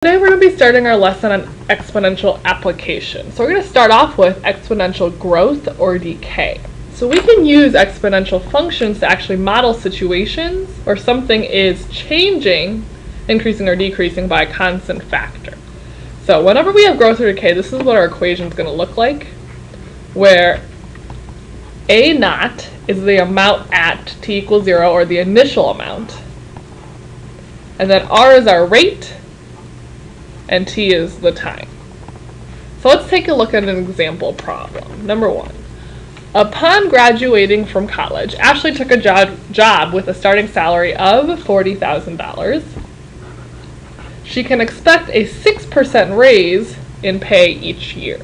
Today we're going to be starting our lesson on exponential application. So we're going to start off with exponential growth or decay. So we can use exponential functions to actually model situations where something is changing, increasing or decreasing by a constant factor. So whenever we have growth or decay, this is what our equation is going to look like, where A naught is the amount at t equals 0, or the initial amount, and then R is our rate, and t is the time. So let's take a look at an example problem. Number 1. Upon graduating from college, Ashley took a job with a starting salary of $40,000. She can expect a 6% raise in pay each year.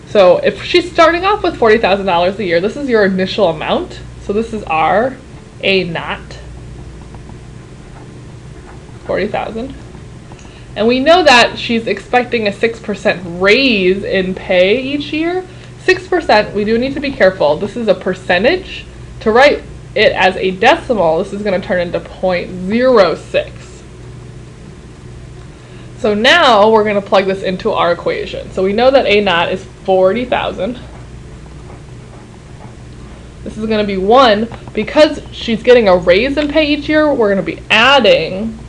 So if she's starting off with $40,000 a year, this is your initial amount. So this is our A naught, 40,000. And we know that she's expecting a 6% raise in pay each year. 6%, we do need to be careful. This is a percentage. To write it as a decimal, this is going to turn into 0.06. So now we're going to plug this into our equation. So we know that A naught is 40,000. This is going to be 1. Because she's getting a raise in pay each year, we're going to be adding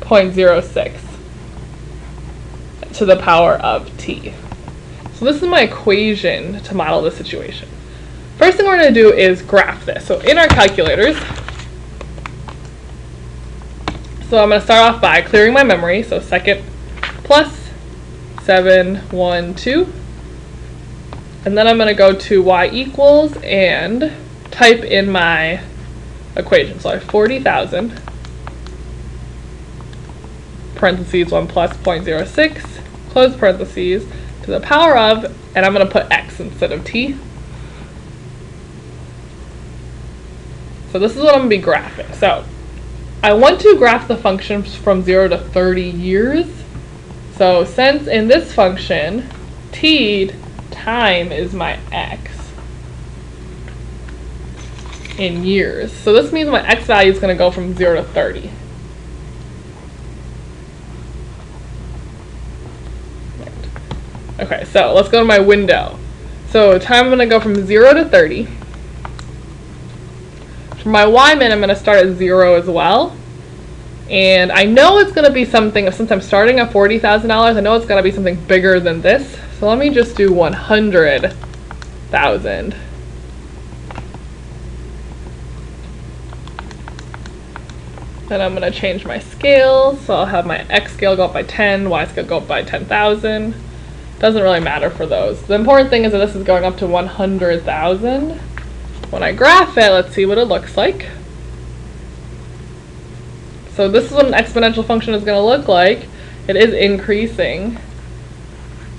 0.06 to the power of t. So this is my equation to model this situation. First thing we're going to do is graph this. So in our calculators, so I'm going to start off by clearing my memory. So second plus 7, 1, 2. And then I'm going to go to y equals and type in my equation. So I have 40,000, parentheses 1 plus 0.06, close parentheses, to the power of, and I'm going to put x instead of t. So this is what I'm going to be graphing. So I want to graph the functions from 0 to 30 years. So since in this function, t, time, is my x in years. So this means my x value is going to go from 0 to 30. Okay, so let's go to my window. So time, I'm going to go from 0 to 30. For my y-min, I'm going to start at 0 as well. And I know it's going to be something, since I'm starting at $40,000, I know it's going to be something bigger than this. So let me just do 100,000. Then I'm going to change my scale. So I'll have my x scale go up by 10, y scale go up by 10,000. Doesn't really matter for those. The important thing is that this is going up to 100,000. When I graph it, let's see what it looks like. So this is what an exponential function is going to look like. It is increasing.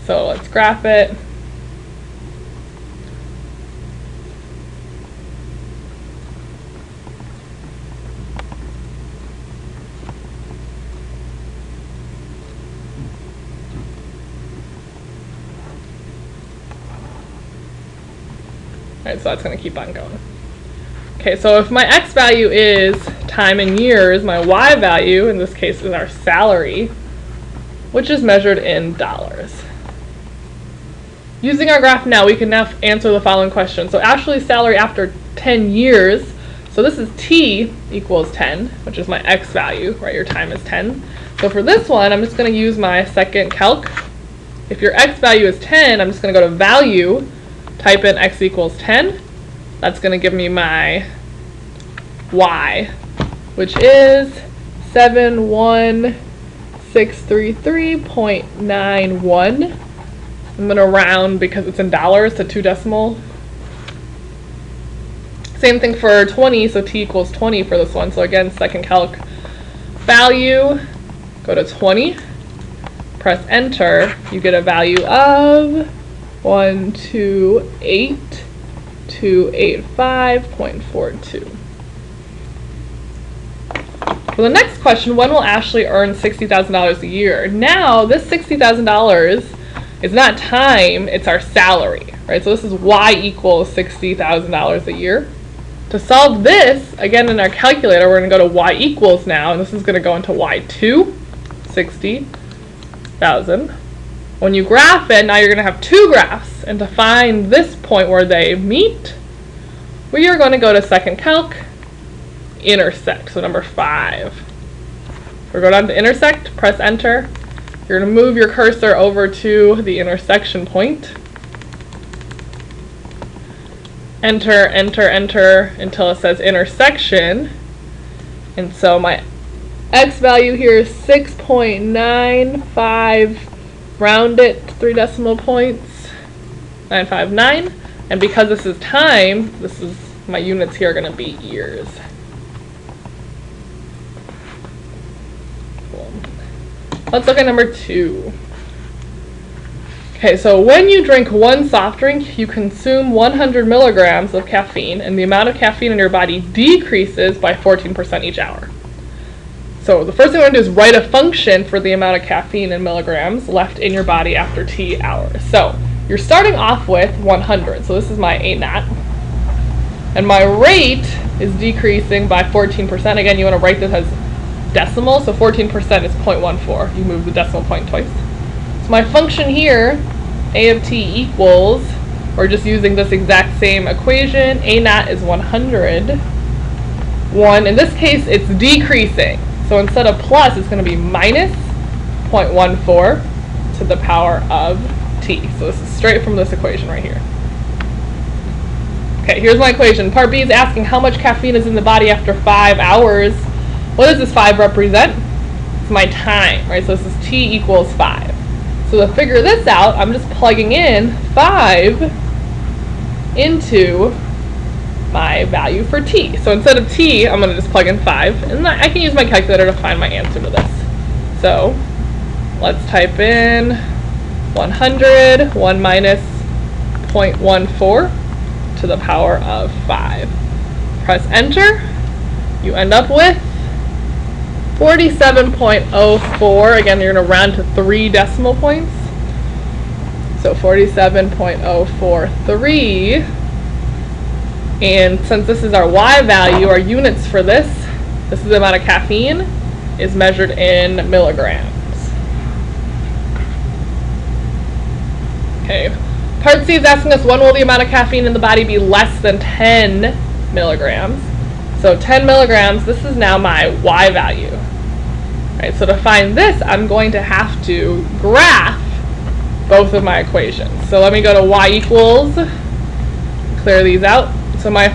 So let's graph it. Alright, so that's going to keep on going. Okay, so if my x value is time in years, my y value, in this case, is our salary, which is measured in dollars. Using our graph now, we can now answer the following question. So Ashley's salary after 10 years, so this is t equals 10, which is my x value, right? Your time is 10. So for this one, I'm just going to use my second calc. If your x value is 10, I'm just going to go to value, type in x equals 10. That's going to give me my y, which is 71633.91. I'm going to round because it's in dollars to 2 decimal. Same thing for 20, so t equals 20 for this one. So again, second calc, value, go to 20, press enter, you get a value of 128,285.42. For the next question, when will Ashley earn $60,000 a year? Now, this $60,000 is not time, it's our salary, right? So this is y equals $60,000 a year. To solve this, again in our calculator, we're going to go to y equals now, and this is going to go into y2, 60, 1,000. When you graph it, now you're going to have two graphs, and to find this point where they meet, we are going to go to second calc, intersect, so number 5. We'll go down to intersect, press enter. You're going to move your cursor over to the intersection point. Enter, enter, enter until it says intersection. And so my x value here is 6.95, round it 3 decimal points, 959. And because this is time, my units here are going to be years. Cool. Let's look at number 2. Okay, so when you drink one soft drink, you consume 100 milligrams of caffeine, and the amount of caffeine in your body decreases by 14% each hour. So the first thing we're going to do is write a function for the amount of caffeine in milligrams left in your body after t hours. So you're starting off with 100, so this is my A naught. And my rate is decreasing by 14%. Again, you want to write this as decimal, so 14% is 0.14. You move the decimal point twice. So my function here, A of t equals, we're just using this exact same equation, A naught is 100. 1, in this case, it's decreasing. So instead of plus, it's going to be minus 0.14 to the power of t. So this is straight from this equation right here. Okay, here's my equation. Part B is asking how much caffeine is in the body after 5 hours. What does this 5 represent? It's my time, right? So this is t equals 5. So to figure this out, I'm just plugging in 5 into my value for t. So instead of t, I'm going to just plug in 5, and I can use my calculator to find my answer to this. So let's type in 100, 1 minus 0.14 to the power of 5. Press enter. You end up with 47.04. Again, you're going to round to 3 decimal points. So 47.043. And since this is our y value, our units for this is the amount of caffeine, is measured in milligrams. Okay. Part C is asking us when will the amount of caffeine in the body be less than 10 milligrams. So 10 milligrams, this is now my y value. Right, so to find this, I'm going to have to graph both of my equations. So let me go to y equals, clear these out. So my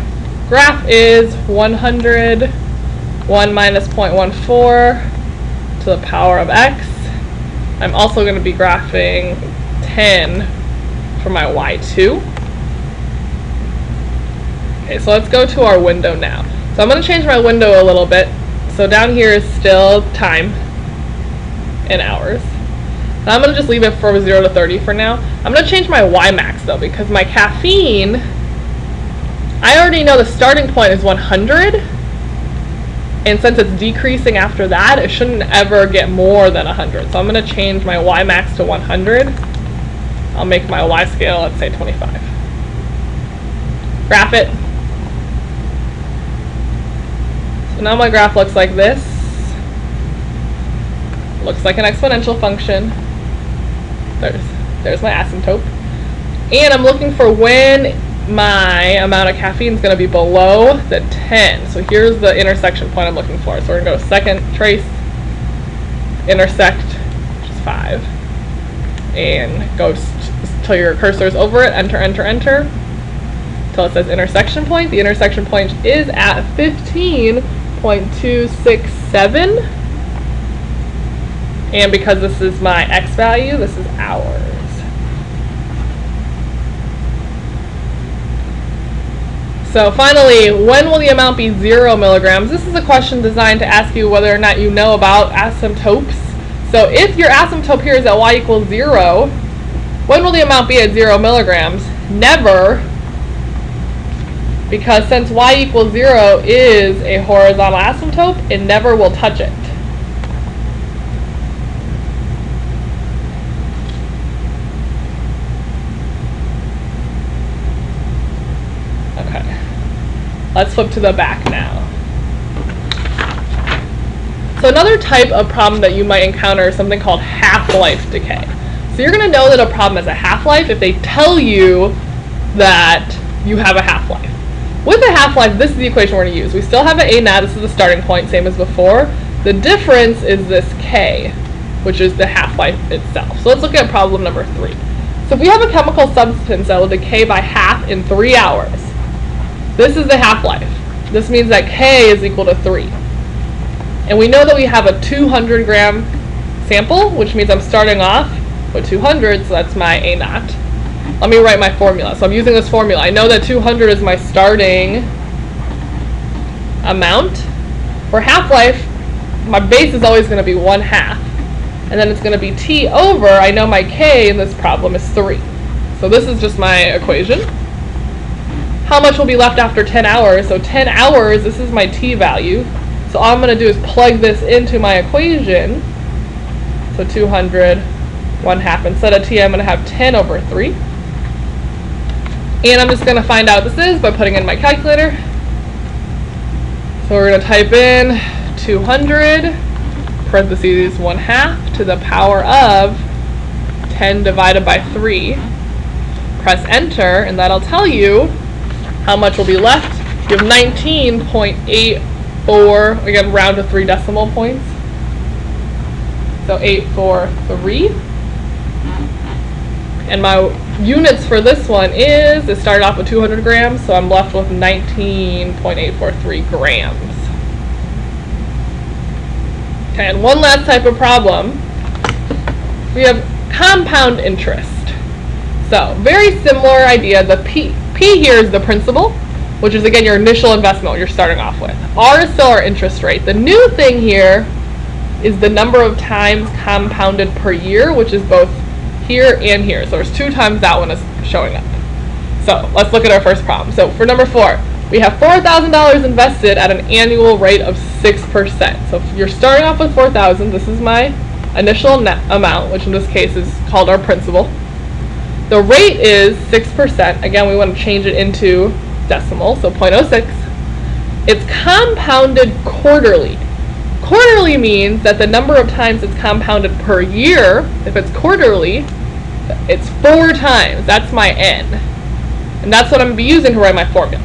graph is 100, 1 minus 0.14 to the power of x. I'm also going to be graphing 10 for my y2. Okay, so let's go to our window now. So I'm going to change my window a little bit. So down here is still time in hours. Now I'm going to just leave it from 0 to 30 for now. I'm going to change my y max though, because my caffeine, I already know the starting point is 100. And since it's decreasing after that, it shouldn't ever get more than 100. So I'm going to change my y max to 100. I'll make my y scale, let's say 25. Graph it. So now my graph looks like this. Looks like an exponential function. There's my asymptote. And I'm looking for when my amount of caffeine is going to be below the 10. So here's the intersection point I'm looking for. So we're going to go second trace, intersect, which is 5. And go till your cursor is over it, enter, enter, enter, till it says intersection point. The intersection point is at 15.267. And because this is my x value, this is hours. So finally, when will the amount be 0 milligrams? This is a question designed to ask you whether or not you know about asymptotes. So if your asymptote here is at y equals 0, when will the amount be at 0 milligrams? Never, because since y equals 0 is a horizontal asymptote, it never will touch it. Okay, let's flip to the back now. So another type of problem that you might encounter is something called half-life decay. So you're going to know that a problem has a half-life if they tell you that you have a half-life. With a half-life, this is the equation we're going to use. We still have an A naught. This is the starting point, same as before. The difference is this K, which is the half-life itself. So let's look at problem number 3. So if we have a chemical substance that will decay by half in 3 hours, this is the half-life. This means that K is equal to 3. And we know that we have a 200 gram sample, which means I'm starting off with 200, so that's my A naught. Let me write my formula. So I'm using this formula. I know that 200 is my starting amount. For half-life, my base is always going to be 1/2. And then it's going to be T over, I know my K in this problem is 3. So this is just my equation. How much will be left after 10 hours? So 10 hours, this is my T value. So all I'm going to do is plug this into my equation. So 200, 1/2. Instead of T, I'm going to have 10 over 3. And I'm just going to find out what this is by putting in my calculator. So we're going to type in 200, parentheses 1/2 to the power of 10 divided by 3. Press enter, and that'll tell you how much will be left. You have 19.84, again, round to 3 decimal points. So 843. And my units for this one is, it started off with 200 grams, so I'm left with 19.843 grams. Okay, and one last type of problem. We have compound interest. So, very similar idea. The P here is the principal, which is again your initial investment, what you're starting off with. R is still our interest rate. The new thing here is the number of times compounded per year, which is both here and here. So there's 2 times that one is showing up. So let's look at our first problem. So for number 4, we have $4,000 invested at an annual rate of 6%. So if you're starting off with $4,000, this is my initial net amount, which in this case is called our principal. The rate is 6%. Again, we want to change it into decimal, so 0.06. It's compounded quarterly. Quarterly means that the number of times it's compounded per year, if it's quarterly, it's 4 times. That's my N. And that's what I'm going to be using to write my formula.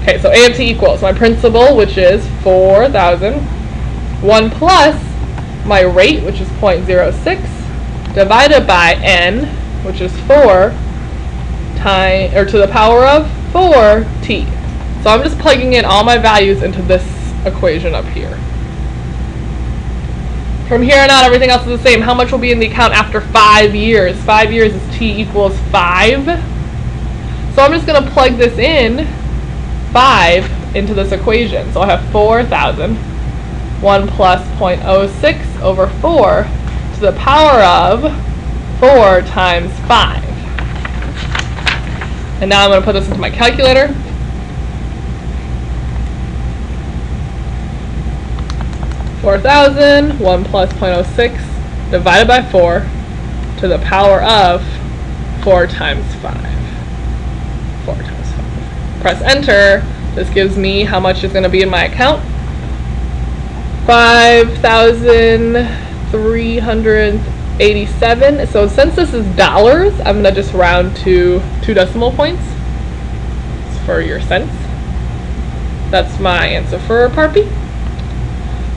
Okay, so A of T equals my principal, which is 4,000, 1 plus my rate, which is 0.06, divided by N, which is 4, to the power of 4t. So I'm just plugging in all my values into this equation up here. From here on out, everything else is the same. How much will be in the account after 5 years? 5 years is T equals 5. So I'm just going to plug this in, 5, into this equation. So I have 4,000, 1 plus 0.06 over 4 to the power of 4 times 5. And now I'm going to put this into my calculator. $4,000, 1 plus 0.06 divided by 4 to the power of 4 times 5. 4 times 5. Press enter. This gives me how much is going to be in my account. 5,387. So since this is dollars, I'm going to just round to 2 decimal points for your cents. That's my answer for part B.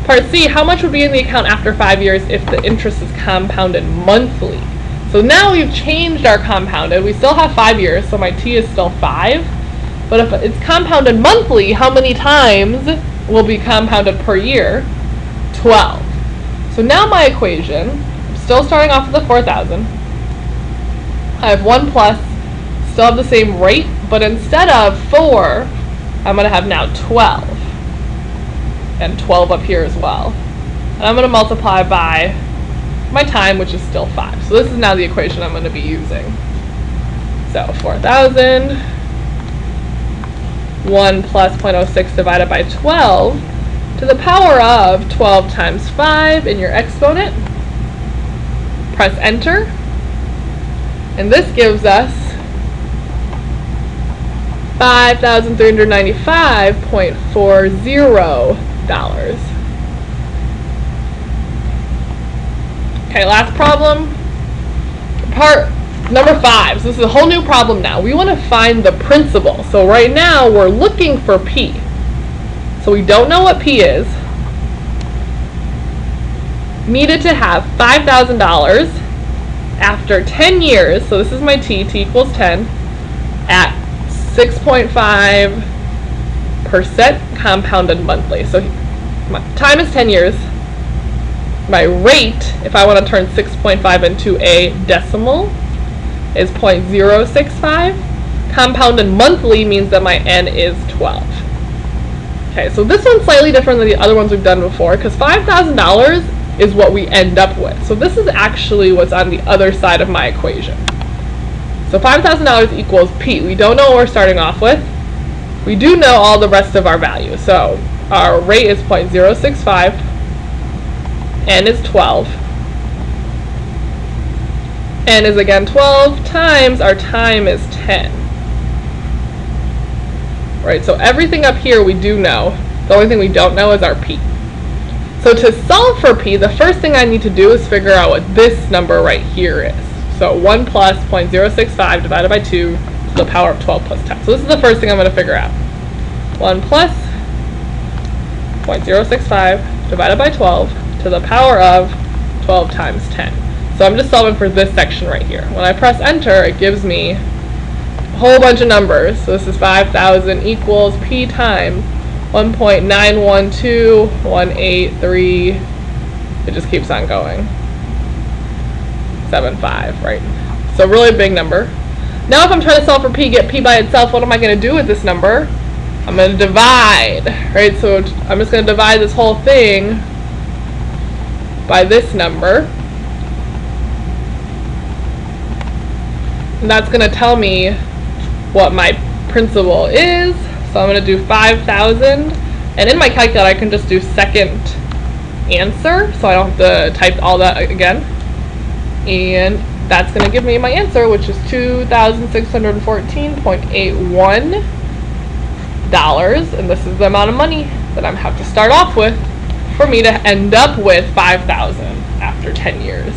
Part C, how much would be in the account after 5 years if the interest is compounded monthly? So now we've changed our compounded. We still have 5 years, so my T is still 5. But if it's compounded monthly, how many times will be compounded per year? 12. So now my equation, I'm still starting off with the 4,000. I have 1 plus, still have the same rate, but instead of 4, I'm going to have now 12. And 12 up here as well. And I'm going to multiply by my time, which is still 5. So this is now the equation I'm going to be using. So 4,000, 1 plus 0.06 divided by 12 to the power of 12 times 5 in your exponent. Press enter. And this gives us $5,395.40. Okay, last problem. Part number 5. So this is a whole new problem now. We want to find the principal. So right now we're looking for P. So we don't know what P is. Needed to have $5,000 after 10 years. So this is my T equals 10 at 6.5% compounded monthly. So my time is 10 years. My rate, if I want to turn 6.5 into a decimal, is 0.065. Compounded monthly means that my N is 12. Okay, so this one's slightly different than the other ones we've done before because $5,000 is what we end up with. So this is actually what's on the other side of my equation. So $5,000 equals P. We don't know what we're starting off with. We do know all the rest of our values. So our rate is 0.065. N is 12. N is again 12 times our time is 10. Right, so everything up here we do know. The only thing we don't know is our P. So to solve for P, the first thing I need to do is figure out what this number right here is. So 1 plus 0.065 divided by 2 to the power of 12 plus 10. So this is the first thing I'm going to figure out. 1 plus 0.065 divided by 12 to the power of 12 times 10. So I'm just solving for this section right here. When I press enter, it gives me a whole bunch of numbers. So this is 5,000 equals P times 1.912183. It just keeps on going. 75, right? So really big number. Now if I'm trying to solve for P, get P by itself, what am I going to do with this number? I'm going to divide, right? So I'm just going to divide this whole thing by this number. And that's going to tell me what my principal is. So I'm going to do 5,000. And in my calculator, I can just do second answer. So I don't have to type all that again. And that's going to give me my answer, which is $2,614.81. And this is the amount of money that I have to start off with for me to end up with 5,000 after 10 years.